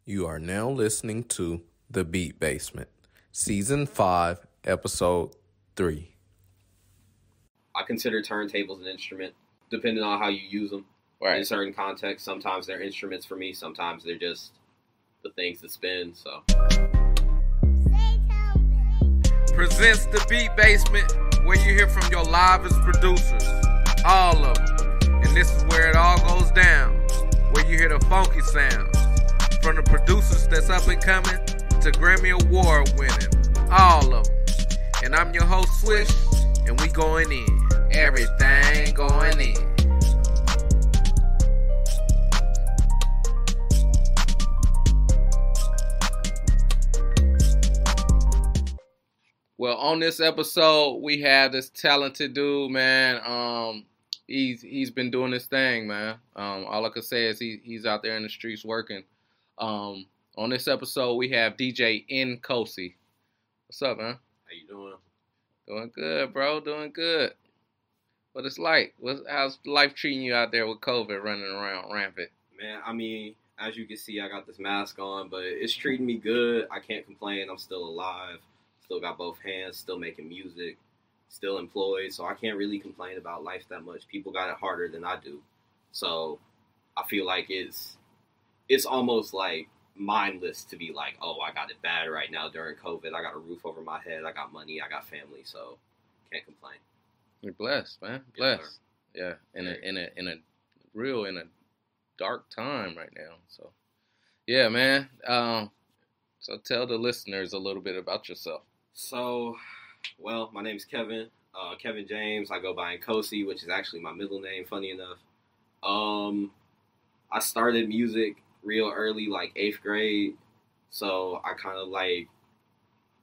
You are now listening to The Beat Basement, Season 5, Episode 3. I consider turntables an instrument, depending on how you use them. Right. In certain contexts, sometimes they're instruments for me, sometimes they're just the things that spin, so. Presents The Beat Basement, where you hear from your livest producers, all of them. And this is where it all goes down, where you hear the funky sounds. From the producers that's up and coming to Grammy Award winning, all of them. And I'm your host, Swish, and we going in. Everything going in. Well, on this episode, we have this talented dude, man. He's been doing this thing, man. All I can say is he's out there in the streets working. On this episode, we have DJ Nkosi. What's up, man? How you doing? Doing good, bro. Doing good. What it's like? How's life treating you out there with COVID running around rampant? Man, I mean, as you can see, I got this mask on, but it's treating me good. I can't complain. I'm still alive. Still got both hands. Still making music. Still employed. So I can't really complain about life that much. People got it harder than I do. So I feel like it's almost like mindless to be like, oh, I got it bad right now during COVID. I got a roof over my head. I got money. I got family. So can't complain. You're blessed, man. Yes, Blessed. Yeah. In a dark time right now. So yeah, man. So tell the listeners a little bit about yourself. So, well, my name is Kevin. Kevin James. I go by Nkosi, which is actually my middle name, funny enough. I started music real early, like 8th grade. So I kind of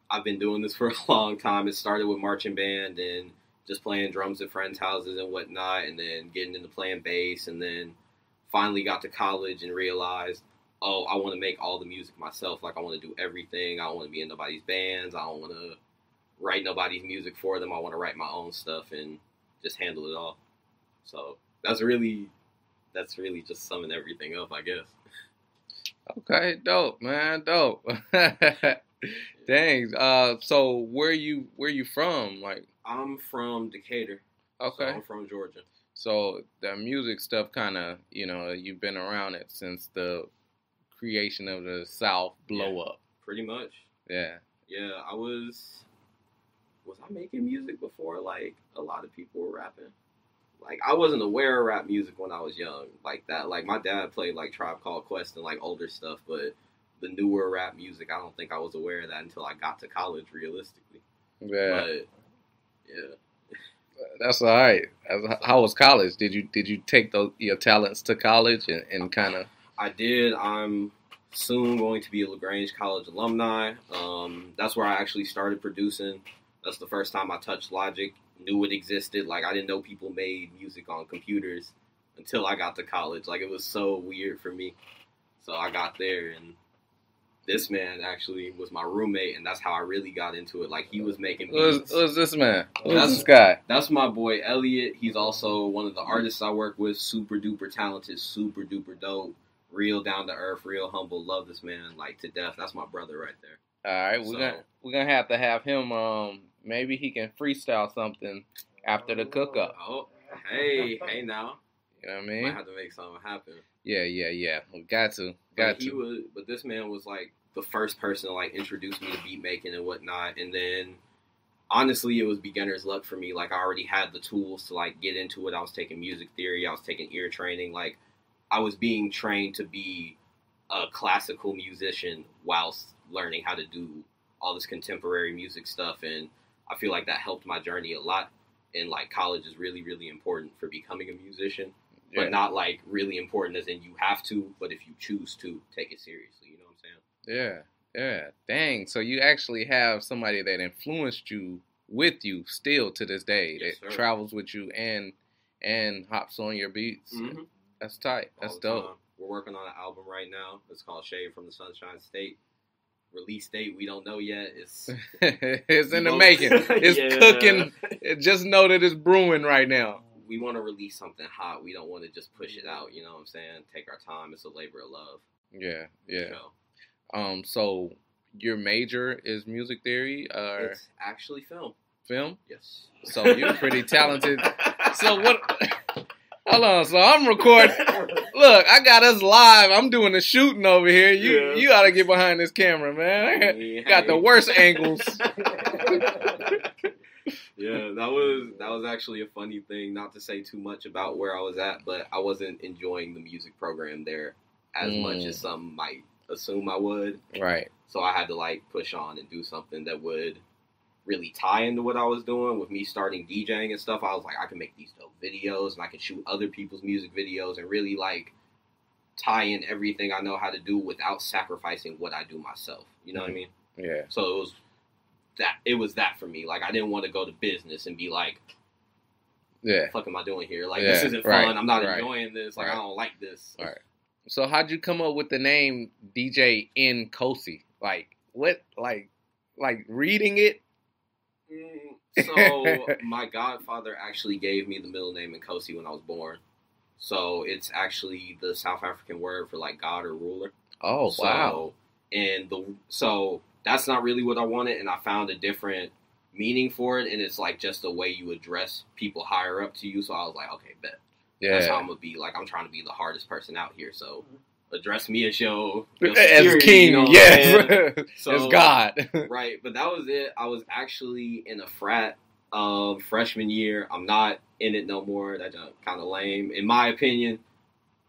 I've been doing this for a long time. It started with marching band and just playing drums at friends' houses and whatnot, and then getting into playing bass, and then finally got to college and realized, oh, I want to make all the music myself. Like, I want to do everything. I don't want to be in nobody's bands. I don't want to write nobody's music for them. I want to write my own stuff and just handle it all. So that's really just summing everything up, I guess. Okay, dope, man, dope. Dang. So where you from? Like, I'm from Decatur. okay. So I'm from Georgia. So the music stuff kind of, you've been around it since the creation of the South blow up. Pretty much. Yeah. Yeah, was I making music before, like, a lot of people were rapping? Like, I wasn't aware of rap music when I was young, like that. Like, my dad played, like, Tribe Called Quest and, like, older stuff, but the newer rap music, I don't think I was aware of that until I got to college, realistically. Yeah. But, yeah. That's all right. How was college? Did you take your talents to college and kind of? I did. I'm soon going to be a LaGrange College alumni. That's where I actually started producing. That's the first time I touched Logic, knew it existed. Like, I didn't know people made music on computers until I got to college. Like, it was so weird for me. So I got there, and this man actually was my roommate, and that's how I really got into it. Like, he was making beats. Who's this man? Who's this guy? That's my boy, Elliot. He's also one of the artists I work with. Super duper talented, super duper dope. Real down to earth, real humble. Love this man, like, to death. That's my brother right there. All right, we're gonna have to have him. Maybe he can freestyle something after the cook-up. Oh, hey now. You know what I mean? Might have to make something happen. Yeah. We got to. But this man was like the first person to like introduce me to beat making and whatnot. And then honestly, it was beginner's luck for me. Like, I already had the tools to like get into it. I was taking music theory. I was taking ear training. Like, I was being trained to be a classical musician whilst learning how to do all this contemporary music stuff. And I feel like that helped my journey a lot. And like, college is really, really important for becoming a musician, but not like really important as in you have to, but if you choose to, take it seriously. You know what I'm saying? Yeah. Dang. So you actually have somebody that influenced you with you still to this day, Yes, that sir. travels with you and hops on your beats. Mm-hmm. That's tight. That's dope. We're working on an album right now. It's called Shade from the Sunshine State. Release date, we don't know yet. It's in the making. It's cooking. Just know that it's brewing right now. We want to release something hot. We don't want to just push it out. You know what I'm saying? Take our time. It's a labor of love. Yeah. So, So your major is music theory or It's actually film. film? Yes. So you're pretty talented. So what? Hold on. So I'm recording. Look, I got us live. I'm doing the shooting over here. You got to get behind this camera, man. Got the worst angles. Yeah, that was actually a funny thing. Not to say too much about where I was at, but I wasn't enjoying the music program there as much as some might assume I would. Right. So I had to like push on and do something that would really tie into what I was doing. With me starting DJing and stuff, I was like, I can make these dope videos and I can shoot other people's music videos and really like tie in everything I know how to do without sacrificing what I do myself. You know what I mean? Yeah. So it was that for me. Like, I didn't want to go to business and be like, yeah, what the fuck am I doing here? Like, this isn't fun. I'm not enjoying this. Like, I don't like this. All right. So how'd you come up with the name DJ Nkosi? Like, what? Like reading it? So my godfather actually gave me the middle name Nkosi when I was born. So it's actually the South African word for like God or ruler. Oh, wow. So that's not really what I wanted, and I found a different meaning for it, and it's like just the way you address people higher up to you. So I was like, okay, bet. Yeah. That's how I'm gonna be. Like, I'm trying to be the hardest person out here, so address me as your as king, you know, so, as God. Right, but that was it. I was actually in a frat freshman year. I'm not in it no more. That's kind of lame, in my opinion.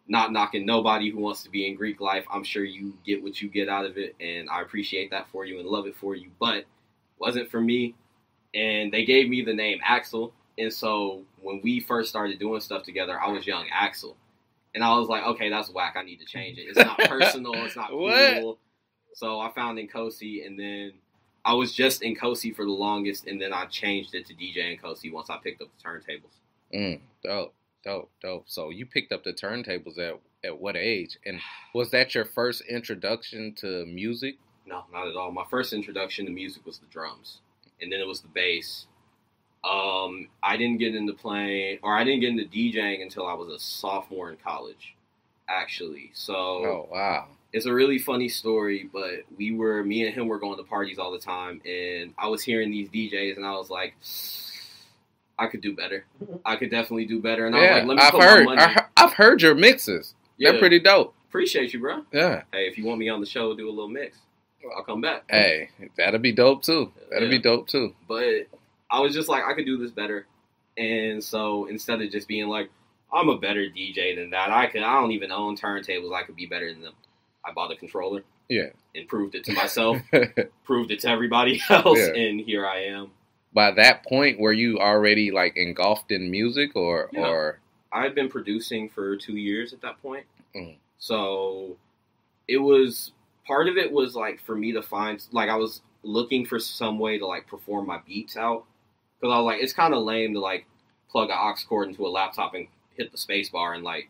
Not knocking nobody who wants to be in Greek life. I'm sure you get what you get out of it, and I appreciate that for you and love it for you, but it wasn't for me. And they gave me the name Axel, and so when we first started doing stuff together, I was young Axel. And I was like, okay, that's whack. I need to change it. It's not personal. It's not cool. So I found Nkosi, and then I was just Nkosi for the longest, and then I changed it to DJ Nkosi once I picked up the turntables. Dope. So you picked up the turntables at what age? And was that your first introduction to music? No, not at all. My first introduction to music was the drums, and then it was the bass. I didn't get into DJing until I was a sophomore in college, actually. So, oh, wow. It's a really funny story, but me and him were going to parties all the time, and I was hearing these DJs, and I was like, I could do better. I could definitely do better. And I was like, let me put my money. I've heard your mixes. Yeah. They're pretty dope. Appreciate you, bro. Yeah. Hey, if you want me on the show, do a little mix. I'll come back. Hey, that'll be dope too. Be dope too. But I was just like, I could do this better. And so instead of just being like, I'm a better DJ than that, I don't even own turntables, I could be better than them. I bought a controller. Yeah. And proved it to myself. Proved it to everybody else. Yeah. And here I am. By that point, were you already like engulfed in music or? I had been producing for 2 years at that point. So it was, part of it was like for me to find, like I was looking for some way to like perform my beats out. Because I was like, it's kind of lame to like plug an aux cord into a laptop and hit the space bar and like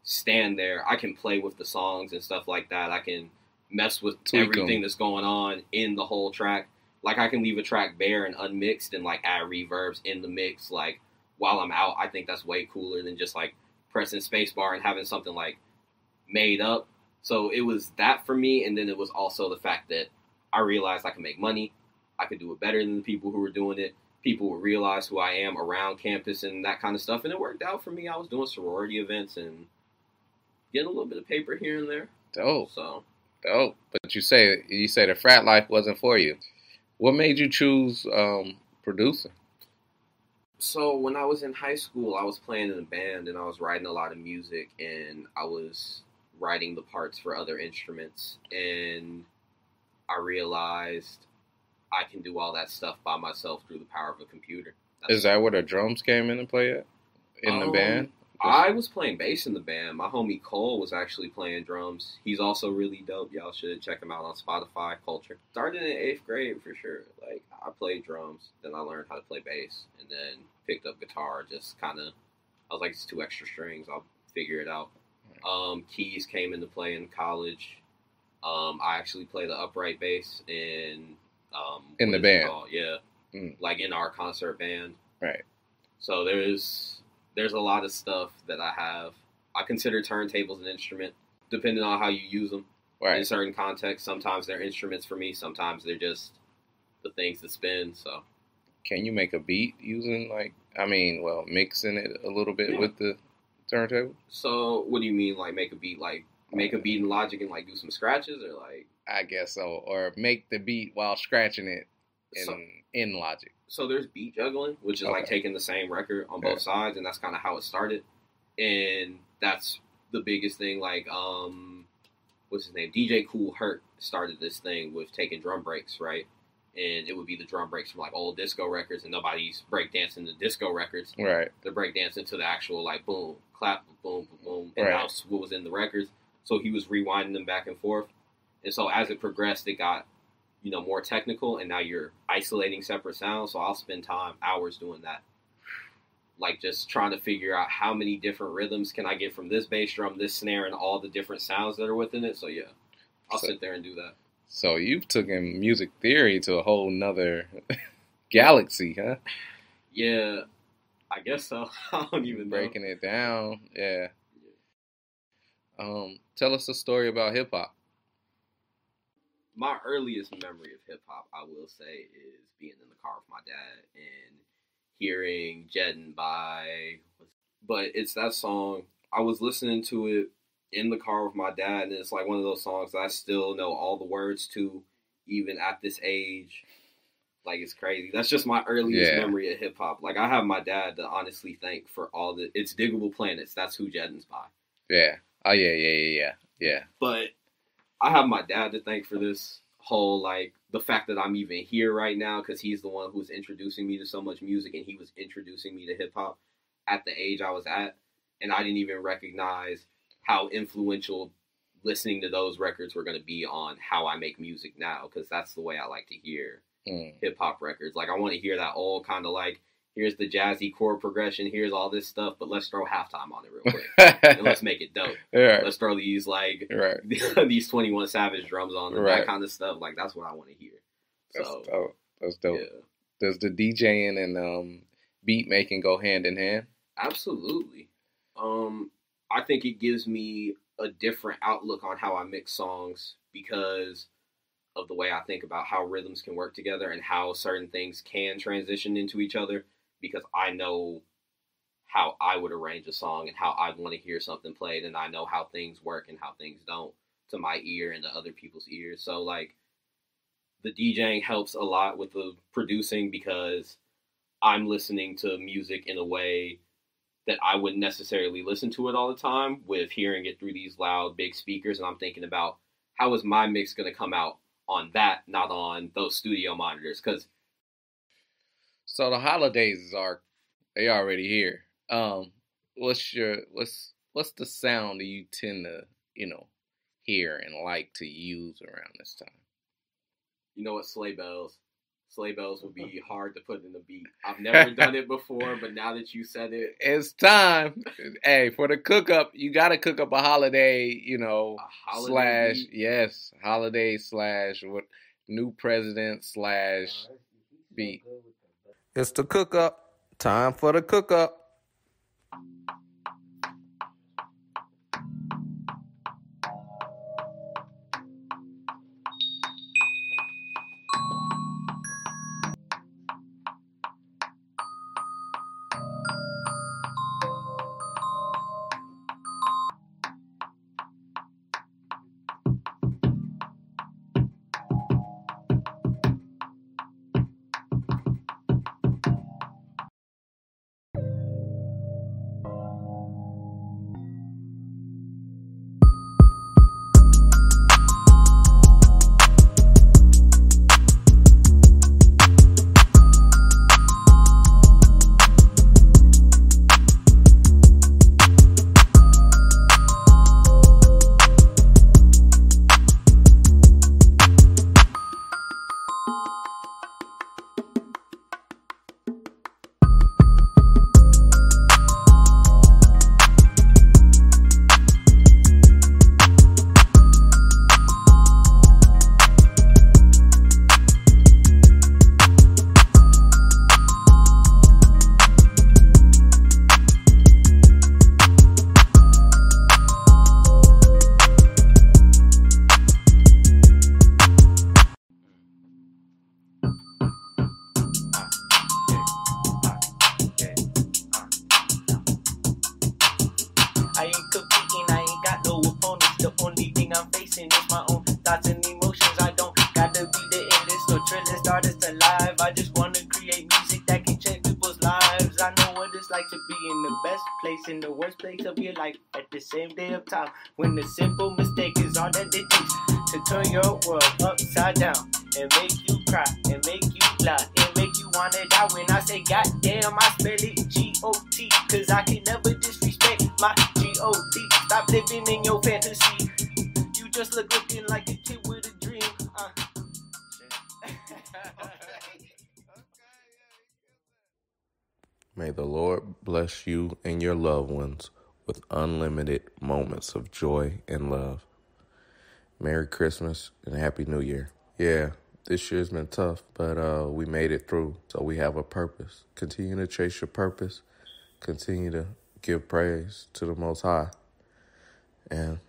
stand there. I can play with the songs and stuff like that. I can mess with everything that's going on in the whole track. Like, I can leave a track bare and unmixed and like add reverbs in the mix. Like, while I'm out, I think that's way cooler than just like pressing spacebar and having something like made up. So it was that for me. And then it was also the fact that I realized I could make money. I could do it better than the people who were doing it. People would realize who I am around campus and that kind of stuff. And it worked out for me. I was doing sorority events and getting a little bit of paper here and there. Dope. So dope. But you say the frat life wasn't for you. What made you choose producing? So when I was in high school, I was playing in a band and I was writing a lot of music and I was writing the parts for other instruments. And I realized I can do all that stuff by myself through the power of a computer. Is that where the drums came into play at? In the band? I was playing bass in the band. My homie Cole was actually playing drums. He's also really dope. Y'all should check him out on Spotify, Culture. Started in 8th grade for sure. Like, I played drums, then I learned how to play bass, and then picked up guitar. Just kind of, I was like, it's 2 extra strings. I'll figure it out. Keys came into play in college. I actually play the upright bass in the band. Yeah, like in our concert band. Right. So there's a lot of stuff that I have. I consider turntables an instrument, depending on how you use them. in certain contexts. Sometimes they're instruments for me. Sometimes they're just the things that spin. So, can you make a beat using mixing it a little bit with the turntable? So, what do you mean, like make a beat? Like make a beat in Logic and like do some scratches, or like? I guess so, or make the beat while scratching it in Logic. So there's beat juggling, which is like taking the same record on both sides, and that's kind of how it started. And that's the biggest thing. Like, what's his name? DJ Kool Herc started this thing with taking drum breaks, right? And it would be the drum breaks from like old disco records, and nobody's breakdancing the disco records. Right. They're breakdancing to the actual like boom, clap, boom, boom, boom, and that's what was in the records. So he was rewinding them back and forth. And so as it progressed, it got, more technical, and now you're isolating separate sounds. So I'll spend hours doing that. Like just trying to figure out how many different rhythms can I get from this bass drum, this snare, and all the different sounds that are within it. So yeah, I'll sit there and do that. So you've taken music theory to a whole nother galaxy, huh? Yeah, I guess so. I don't even know. Breaking it down, yeah. Tell us a story about hip hop. My earliest memory of hip hop, I will say, is being in the car with my dad and hearing Jettin' by. But it's that song. I was listening to it in the car with my dad, and it's like one of those songs that I still know all the words to, even at this age. Like, it's crazy. That's just my earliest memory of hip hop. Like, I have my dad to honestly thank for all the. It's Diggable Planets. That's who Jettin's by. Yeah. Oh yeah. But I have my dad to thank for this whole, like, the fact that I'm even here right now, because he's the one who's introducing me to so much music, and he was introducing me to hip-hop at the age I was at, and I didn't even recognize how influential listening to those records were going to be on how I make music now, because that's the way I like to hear hip-hop records. Like, I want to hear that old kind of, like, here's the jazzy chord progression, here's all this stuff, but let's throw halftime on it real quick. And let's make it dope. Right. Let's throw these, like, these 21 Savage drums on and that kind of stuff. Like, that's what I want to hear. That's dope. Yeah. Does the DJing and beat making go hand in hand? Absolutely. I think it gives me a different outlook on how I mix songs because of the way I think about how rhythms can work together and how certain things can transition into each other, because I know how I would arrange a song and how I'd want to hear something played, and I know how things work and how things don't to my ear and to other people's ears. So, like, the DJing helps a lot with the producing because I'm listening to music in a way that I wouldn't necessarily listen to it all the time, with hearing it through these loud, big speakers, and I'm thinking about how is my mix going to come out on that, not on those studio monitors. So the holidays they already here. What's the sound that you tend to, hear and like to use around this time? You know what? Sleigh bells. Sleigh bells would be hard to put in a beat. I've never done it before, but now that you said it, it's time. Hey, for the cook up, you got to cook up a holiday, holiday holiday / what new president / beat. It's the cook up. Time for the cook up. own thoughts and emotions. I don't gotta be the illest or trillest artist alive. I just wanna create music that can change people's lives. I know what it's like to be in the best place, in the worst place of your life at the same day of time. When the simple mistake is all that it takes to turn your world upside down and make you cry and make you lie and make you wanna die. When I say goddamn, I spell it G-O-T, cause I can never disrespect my G-O-D. Stop living in your fantasy. You just looking like a kid with a dream. May the Lord bless you and your loved ones with unlimited moments of joy and love. Merry Christmas and Happy New Year. Yeah, this year's been tough, but we made it through. So we have a purpose. Continue to chase your purpose. Continue to give praise to the Most High. And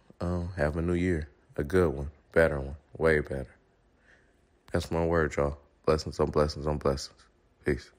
have a new year. A good one. Better one. Way better. That's my word, y'all. Blessings on blessings on blessings. Peace.